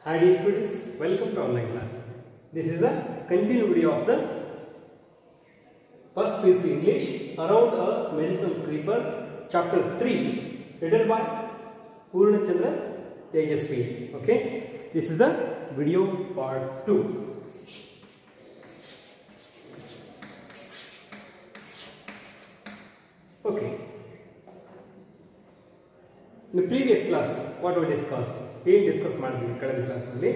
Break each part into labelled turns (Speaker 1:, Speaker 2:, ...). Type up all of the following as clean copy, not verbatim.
Speaker 1: Hi dear students, welcome to online class. This is a continued video of the first PUC English around a medicinal creeper chapter 3 written by Purnachandra Tejasvi. Okay, this is the video part 2. Okay, in the previous class what we discussed, discuss ಮಾಡಿದ್ವಿ ಕಳೆದ class ನಲ್ಲಿ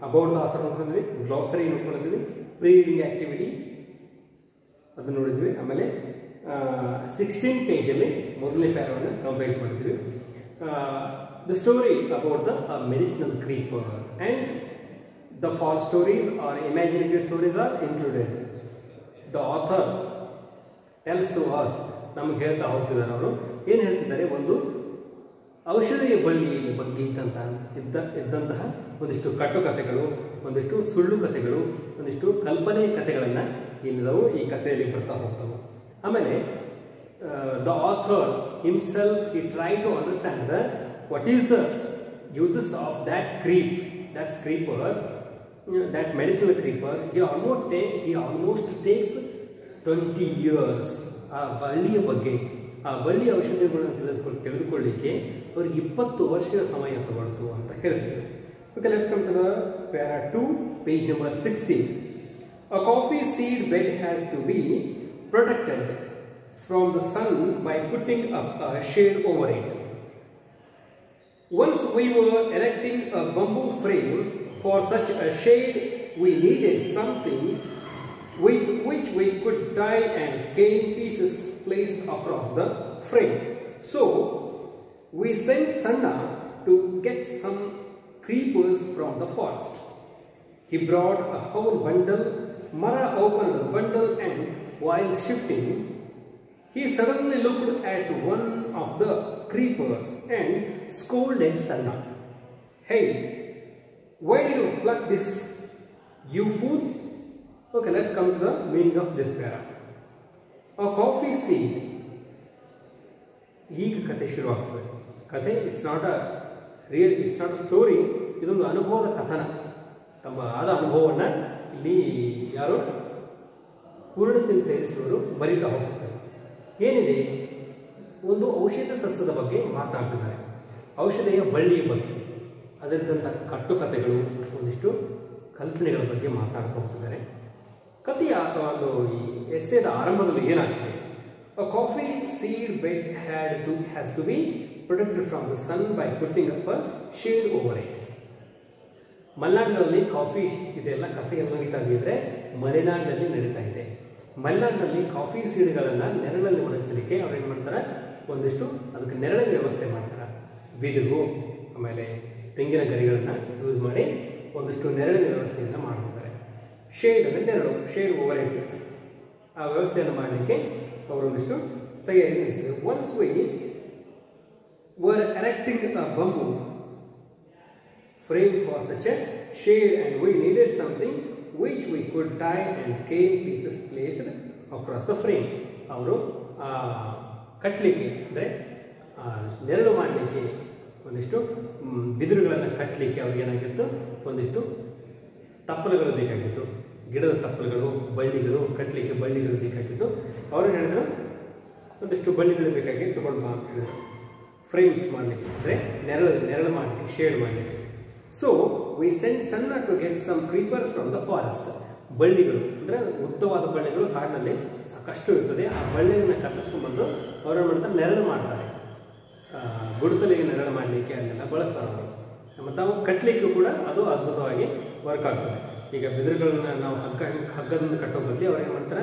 Speaker 1: about the author ನೋಡಿದ್ವಿ, glossary ನೋಡಿದ್ವಿ, pre reading activity ಅದನ್ನ ನೋಡಿದ್ವಿ. ಆಮೇಲೆ 16 page ಅಲ್ಲಿ ಮೊದಲನೇ ಪ್ಯಾರಾವನ್ನು ಕಂಪ್ಲೀಟ್ ಮಾಡಿದ್ವಿ. The story about the medicinal creeper and the fall stories are imaginative stories are included. The author tells to us, ನಮಗೆ ಹೇಳ್ತಾ ಹೋಗ್ತಿದ್ದಾರೆ. ಅವರು ಏನು ಹೇಳ್ತಿದ್ದಾರೆ, ಒಂದು ಔಷಧಿಯ ಬಳ್ಳಿ ಬಗ್ಗೆ ಇದ್ದಂತಹ ಒಂದಿಷ್ಟು ಕಟ್ಟುಕತೆಗಳು, ಒಂದಿಷ್ಟು ಸುಳ್ಳು ಕಥೆಗಳು, ಒಂದಿಷ್ಟು ಕಲ್ಪನೆ ಕಥೆಗಳನ್ನು ಏನಿದಾವು ಈ ಕಥೆಯಲ್ಲಿ ಬರ್ತಾ ಹೋಗ್ತವೆ. ಆಮೇಲೆ the author himself he try to understand the what is the uses of that creeper, that medicinal creeper. He almost takes 20 years ಆ ಬಳ್ಳಿಯ ಬಗ್ಗೆ, ಆ ಬಳ್ಳಿಯ ಔಷಧಿಗಳನ್ನು ತಿಳಿದುಕೊಳ್ಳಿಕ್ಕೆ ಅವ್ರಿಗೆ 20 ವರ್ಷದ ಸಮಯ ತಗೊಳ್ತು ಅಂತ ಹೇಳ್ತಿದ್ರು. Okay, let's come to the para 2, page number 16. A coffee seed bed has to be protected from the sun by putting up a shade over it. Once we were erecting a bamboo frame. For such a shade, we needed something with which we could tie and cane pieces placed across the frame. So, we sent Sanna to get some creepers from the forest. He brought a whole bundle. Mara opened the bundle and, while shifting, he suddenly looked at one of the creepers and scolded Sanna. "Hey, why did you pluck this, you fool?" Okay, let's come to the meaning of this para. A coffee seed. ಈಗ ಕತೆ ಶುರುವಾಗ್ತದೆ. ಕತೆ it's not a story, ಇದೊಂದು ಅನುಭವದ ಕಥನ. ತಮ್ಮ ಆದ ಅನುಭವವನ್ನು ಇಲ್ಲಿ ಯಾರು ಪೂರ್ಣಚಂದ್ರ ತೇಜಸ್ವಿಯವರು ಬರಿತಾ ಹೋಗ್ತಾರೆ. ಏನಿದೆ, ಒಂದು ಔಷಧ ಸಸ್ಯದ ಬಗ್ಗೆ ಮಾತನಾಡ್ತಿದ್ದಾರೆ, ಔಷಧಿಯ ಬಳ್ಳಿಯ ಬಗ್ಗೆ, ಅದರದಂಥ ಕಟ್ಟುಕತೆಗಳು, ಒಂದಿಷ್ಟು ಕಲ್ಪನೆಗಳ ಬಗ್ಗೆ ಮಾತಾಡ್ತಾ ಹೋಗ್ತಿದ್ದಾರೆ. ಕಥೆಯ ಒಂದು ಈ ಎಸ್ಸೆದ ಆರಂಭದಲ್ಲಿ ಏನಾಗ್ತದೆ, a coffee seed bed has to be protected from the sun by putting up a shade over it. ಮಲೆನಾಡಿನಲ್ಲಿ ಕಾಫಿ ಇದೆಲ್ಲ ಕಥೆ ಎಲ್ಲ ನಡೀತಾ ಇದ್ದರೆ ಮಲೆನಾಡಿನಲ್ಲಿ ನಡೀತಾ ಇದೆ. ಮಲೆನಾಡಿನಲ್ಲಿ ಕಾಫಿ ಸೀಡ್ಗಳನ್ನು ನೆರಳಲ್ಲಿ ಒಣಗಿಸಲಿಕ್ಕೆ ಅವ್ರು ಏನು ಮಾಡ್ತಾರೆ, ಒಂದಿಷ್ಟು ಅದಕ್ಕೆ ನೆರಳಿನ ವ್ಯವಸ್ಥೆ ಮಾಡ್ತಾರೆ. ಬಿದಿರು ಆಮೇಲೆ ತೆಂಗಿನ ಗರಿಗಳನ್ನು ಯೂಸ್ ಮಾಡಿ ಒಂದಿಷ್ಟು ನೆರಳಿನ ವ್ಯವಸ್ಥೆಯನ್ನು ಮಾಡ್ತಿದ್ದಾರೆ. ಶೇಡ್ ಅಂದರೆ ನೆರಳು, ಶೇಡ್ ಓವರ್ ಇಟ್, ಆ ವ್ಯವಸ್ಥೆಯನ್ನು ಮಾಡಲಿಕ್ಕೆ ಅವರೊಂದಿಷ್ಟು ತಯಾರಿ ನಡೆಸಿದರು. Once we were erecting a bamboo frame for such a shade and we needed something which we could tie and cane pieces placed across the frame. ಅವರು ಕಟ್ಟಲಿಕ್ಕೆ ಅಂದರೆ ನೆರಳು ಮಾಡಲಿಕ್ಕೆ ಒಂದಿಷ್ಟು ಬಿದಿರುಗಳನ್ನು ಕಟ್ಟಲಿಕ್ಕೆ ಅವ್ರಿಗೆ ಏನಾಗಿತ್ತು, ಒಂದಿಷ್ಟು ತಪ್ಪಲುಗಳು ಬೇಕಾಗಿತ್ತು. ಗಿಡದ ತಪ್ಪಲುಗಳು, ಬಳ್ಳಿಗಳು ಕಟ್ಟಲಿಕ್ಕೆ ಬಳ್ಳಿಗಳು ಬೇಕಾಗಿತ್ತು. ಅವರು ಹೇಳಿದ್ರು ಒಂದಿಷ್ಟು ಬಳ್ಳಿಗಳು ಬೇಕಾಗಿ ತೊಗೊಂಡು ಬಾ ಅಂತ ಹೇಳಿದ್ರು, ಫ್ರೇಮ್ಸ್ ಮಾಡಲಿಕ್ಕೆ, ಅಂದರೆ ನೆರಳು ಮಾಡಲಿಕ್ಕೆ, ಶೇಡ್ ಮಾಡಲಿಕ್ಕೆ. So we sent Sanna to get some creeper from the forest. ಬಳ್ಳಿಗಳು ಅಂದರೆ ಉದ್ದವಾದ ಬಳ್ಳಿಗಳು ಕಾಡಿನಲ್ಲಿ ಸಾಕಷ್ಟು ಇರ್ತದೆ. ಆ ಬಳ್ಳಿಯನ್ನು ಕತ್ತರಿಸ್ಕೊಂಡ್ಬಂದು ಅವರು ಏನು ಮಾಡ್ತಾರೆ, ನೆರಳು ಮಾಡ್ತಾರೆ. ಗುಡಿಸಲಿಗೆ ನೆರಳು ಮಾಡಲಿಕ್ಕೆ ಅದನ್ನೆಲ್ಲ ಬಳಸ್ತಾರೆ ಅವರು. ಮತ್ತು ಅವು ಕಟ್ಟಲಿಕ್ಕೂ ಕೂಡ ಅದು ಅದ್ಭುತವಾಗಿ ವರ್ಕ್ ಆಗ್ತದೆ. ಈಗ ಬಿದಿರುಗಳನ್ನ ನಾವು ಹಗ್ಗದಿಂದ ಕಟ್ಟೋ ಬದಲು ಅವ್ರು ಏನು ಮಾಡ್ತಾರೆ,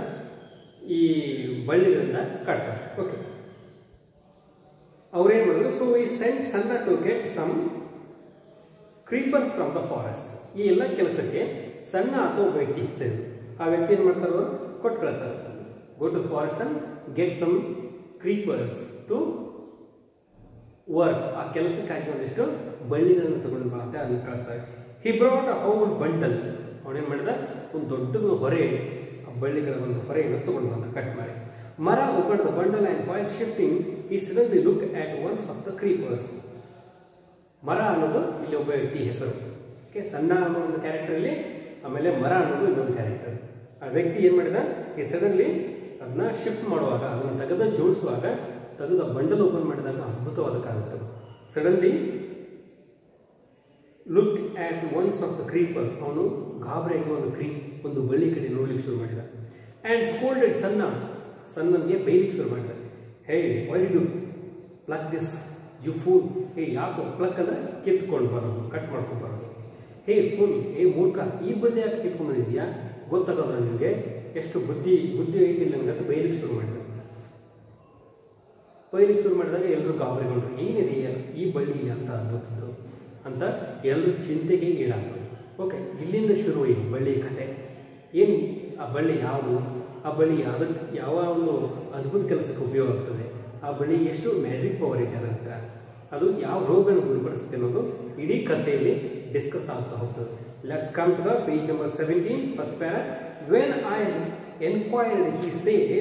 Speaker 1: ಈ ಬಳ್ಳಿಗಳಿಂದ ಕಟ್ತಾರೆ. ಓಕೆ, ಅವ್ರೇನು ಮಾಡಿದ್ರು, so we sent Sanna to get some creepers from the forest. ಈ ಎಲ್ಲ ಕೆಲಸಕ್ಕೆ ಸಣ್ಣ ಅಥವಾ ಒಬ್ಬ ವ್ಯಕ್ತಿ ಸೇರಿದ್ರು. ಆ ವ್ಯಕ್ತಿ ಏನು ಮಾಡ್ತಾರೆ, ಅವರು ಕೊಟ್ಟು ಕಳಿಸ್ತಾರೆ, go to forest and get some creepers to work. ಆ ಕೆಲಸಕ್ಕಾಗಿ ಒಂದಿಷ್ಟು ಬಳ್ಳಿಗಳನ್ನು ತಗೊಂಡು ಬಾ ಅಂತ ಅದನ್ನು ಕಳಿಸ್ತಾರೆ. He brought a whole bundle. ಅವನೇನು ಮಾಡಿದ, ಒಂದು ದೊಡ್ಡದು ಹೊರೆ, ಆ ಬಳ್ಳಿಗಳ ಒಂದು ಹೊರೆಯನ್ನು ತಗೊಂಡು ಬಂದ ಕಟ್ ಮಾಡಿ. Mara open the bundle and while shifting he suddenly look at once of the creepers. Mara ಅನ್ನೋದು ಇಲ್ಲಿ ಒಬ್ಬ ವ್ಯಕ್ತಿ ಹೆಸರು. ಓಕೆ, ಸಣ್ಣ ಅನ್ನೋ ಒಂದು ಕ್ಯಾರೆಕ್ಟರಲ್ಲಿ, ಆಮೇಲೆ ಮರ ಅನ್ನೋದು ಇನ್ನೊಂದು ಕ್ಯಾರೆಕ್ಟರ್. ಆ ವ್ಯಕ್ತಿ ಏನು ಮಾಡಿದ, ಈ ಸಡನ್ಲಿ ಅದನ್ನ ಶಿಫ್ಟ್ ಮಾಡುವಾಗ, ಅದನ್ನು ತೆಗೆದ ಜೋಡಿಸುವಾಗ, ತೆಗೆದ ಬಂಡಲ್ ಓಪನ್ ಮಾಡಿದಾಗ ಅದ್ಭುತವಾದ ಕಾಣುತ್ತೆ. Suddenly look at once of the creeper, ಅವನು ಗಾಬರಿಯಾಗಿ ಒಂದು ಬಳ್ಳಿ ಕಡೆ ನೋಡ್ಲಿಕ್ಕೆ ಶುರು ಮಾಡಿದ. ಆ್ಯಂಡ್ ಸ್ಕೋಲ್ಡೆಡ್ ಸನ್ನನಿಗೆ ಬೈಲಿಕ್ಕೆ ಶುರು ಮಾಡಿದ. Hey, why did you plug this you fool? Hey, ಯಾಕೆ ಪ್ಲಗ್ ಅಂದರೆ ಕಿತ್ಕೊಂಡು ಬರೋದು, ಕಟ್ ಮಾಡ್ಕೊಂಡು ಬರೋದು. ಹೇ ಫುಲ್, ಹೇ ಮೂರ್ಖ, ಈ ಬಳ್ಳಿ ಯಾಕೆ ಕಿತ್ಕೊಂಡು ಬಂದಿದ್ಯಾ, ಗೊತ್ತಾಗೋದ್ರ ನಿಮಗೆ ಎಷ್ಟು ಬುದ್ಧಿ ಐತಿ ನನಗೆ ಅಂತ ಬೈಲಿಕ್ಕೆ ಶುರು ಮಾಡಿದ. ಬೈಲಿಕ್ಕೆ ಶುರು ಮಾಡಿದಾಗ ಎಲ್ಲರೂ ಗಾಬರಿಗೊಂಡ್ರು. ಏನಿದೆ ಈ ಬಳ್ಳಿ ಅಂತ ಅದ್ಭುತದ್ದು ಅಂತ ಎಲ್ಲರೂ ಚಿಂತೆಗೆ ಈಡಾದರು. ಓಕೆ, ಇಲ್ಲಿಂದ ಶುರು ಈ ಬಳ್ಳಿ ಕತೆ. ಏನು ಆ ಬಳ್ಳಿ ಯಾವುದು, ಆ ಬಳ್ಳಿ ಯಾವ ಒಂದು ಅದ್ಭುತ ಕೆಲಸಕ್ಕೆ ಉಪಯೋಗ ಆಗ್ತದೆ, ಆ ಬಳ್ಳಿ ಎಷ್ಟು ಮ್ಯಾಜಿಕ್ ಪವರ್ ಇದೆ ಅದರ ಹತ್ರ, ಅದು ಯಾವ ರೋಗವನ್ನು ಗುಣಪಡಿಸುತ್ತೆ ಅನ್ನೋದು ಇಡೀ ಕಥೆಯಲ್ಲಿ ಡಿಸ್ಕಸ್ ಆಗ್ತಾ ಹೋಗ್ತದೆ. Let's come to the page number 17, first para. When I enquired he said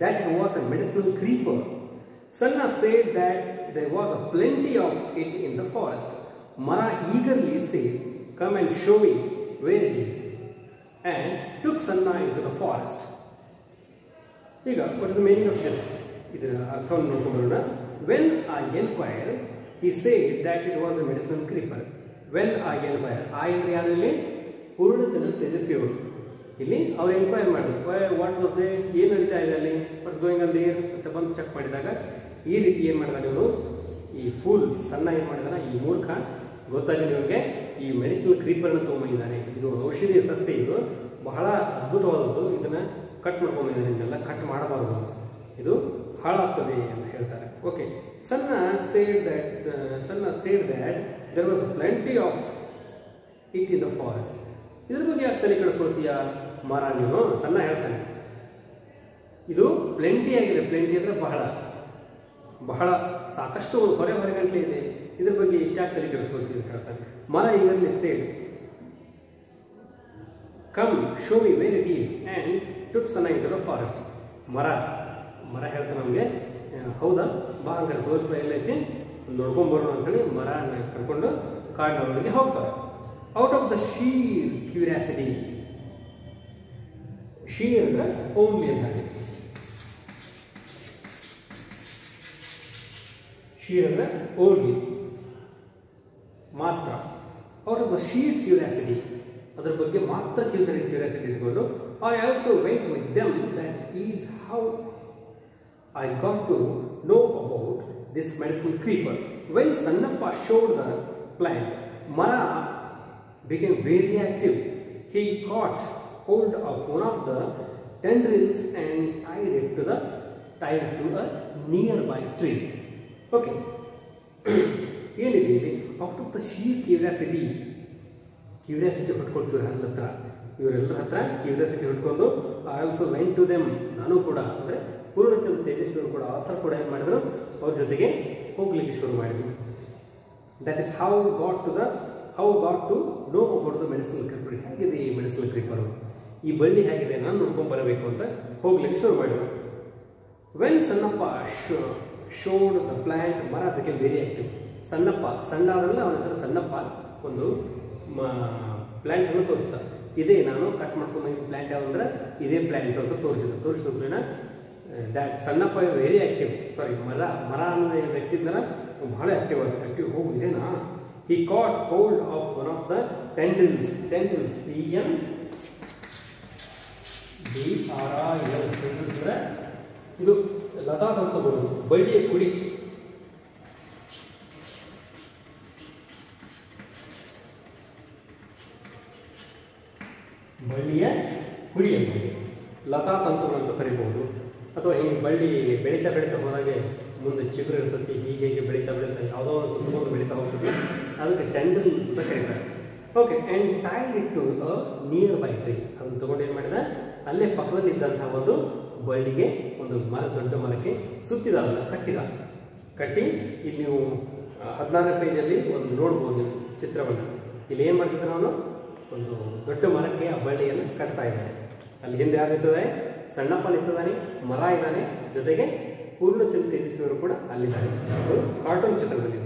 Speaker 1: that it was a medicinal creeper. Sanna said that there was a plenty of it in the forest. Mara eagerly said, come and show me where it is, and took Sanna into the forest. ಈಗ what is the meaning of this? ಇದರ ಅರ್ಥವನ್ನು ನೋಡ್ಕೊಂಡ್ಬರೋಣ. When I inquired, he said that it was a medicinal creeper. When I inquired, I ಅಂದ್ರೆ ಯಾರು ಇಲ್ಲಿ? ಪೂರ್ಣಚಂದ್ರ ತೇಜಸ್ವಿ ಅವರು. ಇಲ್ಲಿ ಅವ್ರು enquire ಮಾಡಿದ್ರು, ವಾಟ್ ವಾಸ್ ದೇ, ಏನು ನಡೀತಾ ಇದೆ ಅಲ್ಲಿ, ವಾಟ್ಸ್ ಗೋಯಿಂಗ್ ಆನ್ ದೇರ್ ಅಂತ ಬಂದು ಚೆಕ್ ಮಾಡಿದಾಗ ಈ ರೀತಿ ಏನು ಮಾಡಿದ ನೀವು, ಈ ಫೂಲ್ ಸಣ್ಣ ಏನು ಮಾಡಿದಾನ, ಈ ಮೂರ್ಖ, ಗೊತ್ತಾಗಿ ನಿಮಗೆ ಈ ಮೆಡಿಸಿನಲ್ ಕ್ರೀಪರ್ನ ತೊಗೊಂಡಿದ್ದಾನೆ. ಇದು ಔಷಧೀಯ ಸಸ್ಯ, ಇದು ಬಹಳ ಅದ್ಭುತವಾದದ್ದು, ಇದನ್ನು ಕಟ್ ಮಾಡ್ಕೊಂಡಿದ್ದಾನೆ, ಇದನ್ನೆಲ್ಲ ಕಟ್ ಮಾಡಬಾರ್ದು, ಇದು ಹಾಳಾಗ್ತದೆ ಅಂತ ಹೇಳ್ತಾರೆ. Okay, Sanna said that there was plenty of it in the forest. ಇದ್ರ ಬಗ್ಗೆ ಯಾಕೆ ತಲೆ ಕೆಡಿಸ್ಕೊಳ್ತೀಯ ಮರ ನೀನು? ಸಣ್ಣ ಹೇಳ್ತಾನೆ, ಇದು ಪ್ಲೆಂಟಿ ಆಗಿದೆ. ಪ್ಲೆಂಟಿ ಅಂದರೆ ಬಹಳ ಸಾಕಷ್ಟು ಹೊರಗಂಟ್ಲೆ ಇದೆ, ಇದ್ರ ಬಗ್ಗೆ ಇಷ್ಟಾಗಿ ತಲೆ ಕೆಡಿಸ್ಕೊಳ್ತೀವಿ ಅಂತ ಹೇಳ್ತಾನೆ. ಮರ ಇವರಲ್ಲಿ said, come show me where it is, and took Sanna into the forest. Mara ಹೇಳ್ತಾನೆ ನಮಗೆ, ಹೌದಾ ಬಾ ಹಂಗಾರೆ ತೋರಿಸ್ಬಾ ಎಲ್ಲೈತಿ ನೋಡ್ಕೊಂಬರೋಣ ಅಂತೇಳಿ ಮರನ ಕರ್ಕೊಂಡು ಕಾಡಿನೊಳಗೆ ಹೋಗ್ತಾರೆ. Out of the sheer curiosity, sheer ಅಂದ್ರೆ ಓನ್ಲಿ ಅಂತಾನೆ, ಶೀರ್ ಅಂದ್ರೆ ಓನ್ಲಿ ಮಾತ್ರ. Out of the sheer curiosity, ಅದರ ಬಗ್ಗೆ ಮಾತ್ರ ಕ್ಯೂರಿಯಾಸಿಟಿ ಇಟ್ಕೊಂಡು, I also went with them, that is how I got to know about this medicinal creeper. When Sannappa showed the plant, Mara became very active. He caught hold of one of the tendrils and tied it to a nearby tree. Okay. ಏನಿದೆ ಇಲ್ಲಿ? Out of the sheer curiosity ಹೊಟ್ಕೊಳ್ತೀವಿ ಹತ್ರ, ಇವರೆಲ್ಲರ ಹತ್ರ curiosity ಹೊಟ್ಕೊಂಡು, I also went to them, ನಾನು ಕೂಡ ಅಂದರೆ ಪೂರ್ಣಚಂದ್ರ ತೇಜಸ್ವಿಯವರು ಕೂಡ ಆಥರ್ ಕೂಡ ಏನು ಮಾಡಿದ್ರು, ಅವ್ರ ಜೊತೆಗೆ ಹೋಗ್ಲಿಕ್ಕೆ ಶುರು ಮಾಡಿದ್ರು. That is how got to know about the medicinal creeper. ಹೇಗಿದೆ ಈ ಮೆಡಿಸಿನಲ್ ಕ್ರೀಪರು, ಈ ಬಳ್ಳಿ ಹೇಗಿದೆ, ನಾನು ನೋಡ್ಕೊಂಡು ಬರಬೇಕು ಅಂತ ಹೋಗ್ಲಿಕ್ಕೆ ಶುರು ಮಾಡಿದ್ರು. When Sannappa showed the plant, ಮರ ಬಿಕೇಮ್ ವೆರಿ ಆಕ್ಟಿವ್. ಸಣ್ಣ ಆದ್ರಲ್ಲ ಅವನ ಹೆಸರು ಸಣ್ಣಪ್ಪ, ಒಂದು ಪ್ಲಾಂಟನ್ನು ತೋರಿಸ್ದ. ಇದೇ ನಾನು ಕಟ್ ಮಾಡ್ಕೊಂಡು ಪ್ಲಾಂಟ್ ಯಾವಂದ್ರೆ ಇದೇ ಪ್ಲಾಂಟ್ ಅಂತ ತೋರಿಸಿದ that Sannappa very active. Sorry, Mara ಅನ್ನೋ ವ್ಯಕ್ತಿ ಇದ್ನಲ್ಲ ಬಹಳ ಆಕ್ಟಿವ್ ಹೋಗು ಇದೇನಾ. He caught hold of one of the tendrils, ಅಂದ್ರೆ ಇದು ಲತಾ ತಂತುಗಳು, ಬಳ್ಳಿಯ ಕುಡಿ. ಬಳ್ಳಿಯ ಕುಡಿ ಎಂಬುದು ಲತಾ ತಂತುಗಳು ಅಂತ ಕರಿಬಹುದು. ಅಥವಾ ಹಿಂಗೆ ಬಳ್ಳಿ ಬೆಳೀತಾ ಹೋದಾಗೆ ಮುಂದೆ ಚಿಗುರು ಇರ್ತೈತಿ, ಹೀಗೆ ಬೆಳೀತಾ ಯಾವುದೋ ಸುತ್ತಮುತ್ತ ಬೆಳೀತಾ ಹೋಗ್ತದೆ, ಅದಕ್ಕೆ ಟೆಂಡಲ್ಸ್ ಅಂತ ಕರೀತಾರೆ. Okay, and tied it to a nearby tree. ಅದನ್ನು ತೊಗೊಂಡು ಏನು ಮಾಡಿದ, ಅಲ್ಲೇ ಪಕ್ಕದಲ್ಲಿದ್ದಂತಹ ಒಂದು ಬಳ್ಳಿಗೆ, ಒಂದು ದೊಡ್ಡ ಮರಕ್ಕೆ ಸುತ್ತಿದ, ಕಟ್ಟಿ ಇಲ್ಲಿ ನೀವು 16ನೇ ಪೇಜಲ್ಲಿ ಒಂದು ನೋಡ್ಬೋದು ನೀವು ಚಿತ್ರವನ್ನು. ಇಲ್ಲಿ ಏನು ಮಾಡ್ತಿದ್ದೆ ನಾನು, ಒಂದು ದೊಡ್ಡ ಮರಕ್ಕೆ ಆ ಬಳ್ಳಿಯನ್ನು ಕಟ್ತಾ ಇದ್ದಾನೆ. ಅಲ್ಲಿ ಹಿಂದೆ ಯಾರು ನಿಂತಿದ್ದಾರೆ, ಸಣ್ಣಪ್ಪ ನಿಂತಿದ್ದಾನೆ, ಮರ ಇದ್ದಾನೆ, ಜೊತೆಗೆ ಪೂರ್ಣಚಂದ್ರ ತೇಜಸ್ವಿಯವರು ಕೂಡ ಅಲ್ಲಿದ್ದಾರೆ. ಒಂದು ಕಾರ್ಟೂನ್ ಚಿತ್ರದಲ್ಲಿ.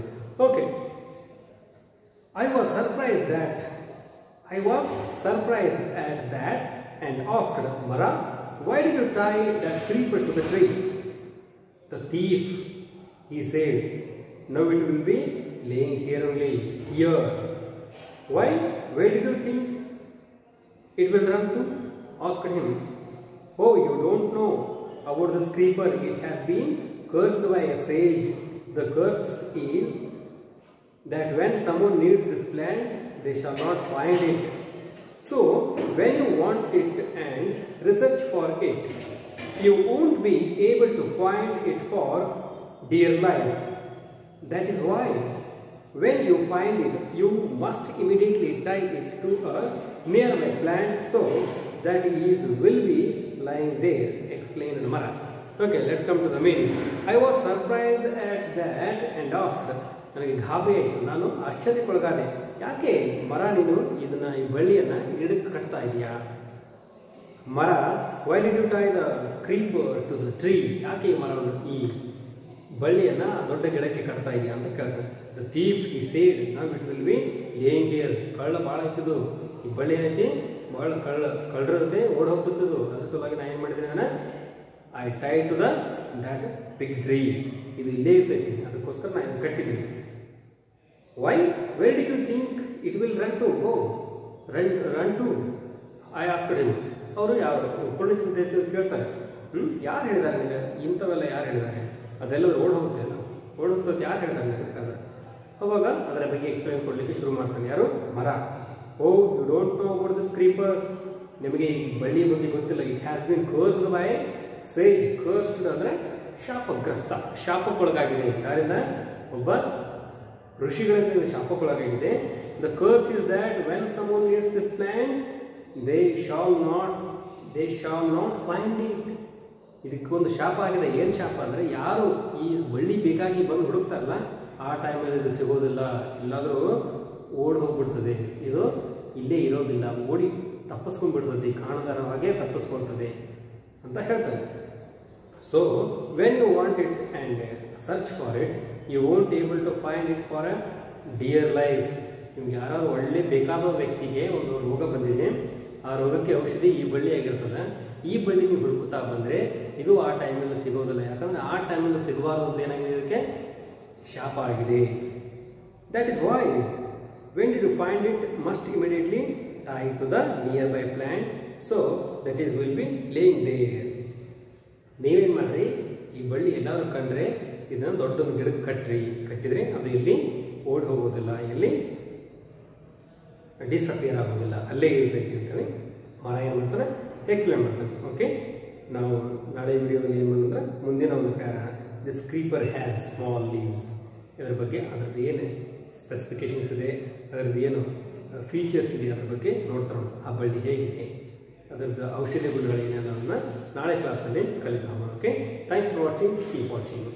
Speaker 1: Okay, I was surprised at that and asked Mara, why did you tie that creeper to the tree? The thief, he said, now it will be laying here only, here. Why? Where did you think it will run to? Asked him. Oh, you don't know about this creeper. It has been cursed by a sage. The curse is that when someone needs this plant, they shall not find it. So, when you want it and research for it, you won't be able to find it for dear life. That is why, when you find it, you must immediately tie it to a nearby plant so that it will be lying there, explained Mara. Okay, let's come to the meaning. I was surprised at that and asked. ನನಗೆ ಗಾಬರಿ ಆಯಿತು, ನಾನು ಆಶ್ಚರ್ಯಕ್ಕೊಳಗಾದೆ. ಯಾಕೆ ಮರ ನೀನು ಇದನ್ನ ಈ ಬಳ್ಳಿಯನ್ನು ಗಿಡಕ್ಕೆ ಕಟ್ತಾ ಇದೆಯಾ? ಮರ, why did you tie the creeper to the tree? ಯಾಕೆ ಈ ಮರವನ್ನು ಈ ಬಳ್ಳಿಯನ್ನು ದೊಡ್ಡ ಗಿಡಕ್ಕೆ ಕಟ್ತಾ ಇದೆಯಾ ಅಂತ ಕೇಳ್ತಾರೆ. ದ ಥೀಫ್ ಈ ಸೇಡ್ ನಾವು it will be laying here. ಕಳ್ಳ ಭಾಳ ಆಯ್ತದು, ಈ ಬಳ್ಳಿ ಏನೈತಿ ಭಾಳ ಕಳ್ಳರತೆ ಓಡ್ ಹೋಗ್ತಿದ್ದು. ಅದ್ರ ಸಲುವಾಗಿ ನಾನು ಏನು ಮಾಡಿದ್ದೀನಿ, ನಾನು I tie to that big tree. ಇದು ಇಲ್ಲೇ ಇರ್ತೈತಿ, ಅದಕ್ಕೋಸ್ಕರ ನಾನು ಕಟ್ಟಿದ್ದೀನಿ. Why where did you think it will run to I asked him. ಅವರು ಯಾರು ಪೊಲಿಟಿಕ್ಸ್ ದೇಶ ಕೇಳ್ತಾರೆ, ಯಾರು ಹೇಳಿದ್ದಾರೆ ನಿಮಗೆ ಇಂಥವೆಲ್ಲ ಯಾರು ಹೇಳಿದ್ದಾರೆ? ಅದೆಲ್ಲ ಓಡ್ ಹೋಗುತ್ತೆ, ಅಲ್ಲ ಓಡ್ ಹೋಗ್ತದೆ, ಯಾರು ಹೇಳ್ತಾರೆ ನನಗೆ? ಅವಾಗ ಅದರ ಬಗ್ಗೆ ಎಕ್ಸ್ಪ್ಲೈನ್ ಕೊಡಲಿಕ್ಕೆ ಶುರು ಮಾಡ್ತಾನೆ. ಯಾರು? Mara. Oh, you don't know about this creeper. ನಿಮಗೆ ಈ ಬಳ್ಳಿ ಬಗ್ಗೆ ಗೊತ್ತಿಲ್ಲ. It has been cursed by sage. Cursed ಅಂದರೆ ಶಾಪಗ್ರಸ್ತ, ಶಾಪಕ್ಕೊಳಗಾಗಿದೆ. ಯಾರಿಂದ? ಒಬ್ಬ ಋಷಿಗಳಿಂದ ಶಾಪಕ್ಕೊಳಗಾಗಿದೆ. The curse is that when someone needs this plant they shall not find it. ಇದಕ್ಕೊಂದು ಶಾಪ ಆಗಿದೆ. ಏನು ಶಾಪ ಅಂದರೆ, ಯಾರು ಈ ಬಳ್ಳಿ ಬೇಕಾಗಿ ಬಂದು ಹುಡುಕ್ತಾರಲ್ಲ, ಆ ಟೈಮಲ್ಲಿ ಇದು ಸಿಗೋದಿಲ್ಲ, ಎಲ್ಲಾದರೂ ಓಡಿ ಹೋಗ್ಬಿಡ್ತದೆ, ಇದು ಇಲ್ಲೇ ಇರೋದಿಲ್ಲ, ಓಡಿ ತಪ್ಪಿಸ್ಕೊಂಡ್ಬಿಡ್ತದೆ, ಕಾಣದಾರ ಹಾಗೆ ತಪ್ಪಿಸ್ಕೊಳ್ತದೆ ಅಂತ ಹೇಳ್ತಾರೆ. So when you want it and search for it, you won't able to find it for a dear life. ನಿಮ್ಗೆ ಯಾರಾದ್ರು ಒಳ್ಳೆ ಬೇಕಾದ ವ್ಯಕ್ತಿಗೆ ಒಂದು ರೋಗ ಬಂದಿದೆ, ಆ ರೋಗಕ್ಕೆ ಔಷಧಿ ಈ ಬಳ್ಳಿ ಆಗಿರ್ತದೆ. ಈ ಬಳ್ಳಿ ನೀವು ಹುಡುಕುತ್ತಾ ಬಂದರೆ ಇದು ಆ ಟೈಮಲ್ಲಿ ಸಿಗೋದಿಲ್ಲ. ಯಾಕಂದರೆ ಆ ಟೈಮಲ್ಲಿ ಸಿಗಬಾರ್ದು ಅಂತ ಏನಾಗಿದೆ, ಇದಕ್ಕೆ ಶಾಪ ಆಗಿದೆ. That is why when did you find it must immediately tie to the nearby plant so that is will be laying there. ನೀವೇನು ಮಾಡಿರಿ, ಈ ಬಳ್ಳಿ ಎಲ್ಲಾದರೂ ಕಂಡ್ರೆ ಇದನ್ನು ದೊಡ್ಡೊಂದು ಗಿಡಕ್ಕೆ ಕಟ್ಟಿದರೆ ಅದು ಇಲ್ಲಿ ಓಡಿ ಹೋಗೋದಿಲ್ಲ, ಎಲ್ಲಿ ಡಿಸಪಿಯರ್ ಆಗೋದಿಲ್ಲ, ಅಲ್ಲೇ ಇರ್ತೈತಿ ಅಂತೇಳಿ ಮರ ಏನು ಮಾಡ್ತಾರೆ, ಎಕ್ಸ್ಪ್ಲೇನ್ ಮಾಡ್ತಾರೆ. ಓಕೆ, ನಾವು ನಾಳೆ ವಿಡಿಯೋದಲ್ಲಿ ಏನು ಮಾಡಿದ್ರೆ ಮುಂದಿನ ಒಂದು para this creeper has small leaves, ಇದರ ಬಗ್ಗೆ ಅದರದ್ದು ಏನು ಸ್ಪೆಸಿಫಿಕೇಶನ್ಸ್ ಇದೆ, ಅದರದ್ದು ಏನು ಫೀಚರ್ಸ್ ಇದೆ, ಅದ್ರ ಬಗ್ಗೆ ನೋಡ್ತಾರೆ. ಆ ಬಳ್ಳಿ ಹೇಗಿದೆ, ಅದರದ್ದು ಔಷಧಿ ಗುಣಗಳೇನೆಲ್ಲವನ್ನು ನಾಳೆ ಕ್ಲಾಸಲ್ಲಿ ಕಲಿಯೋಣ. Okay, thanks for watching, keep watching.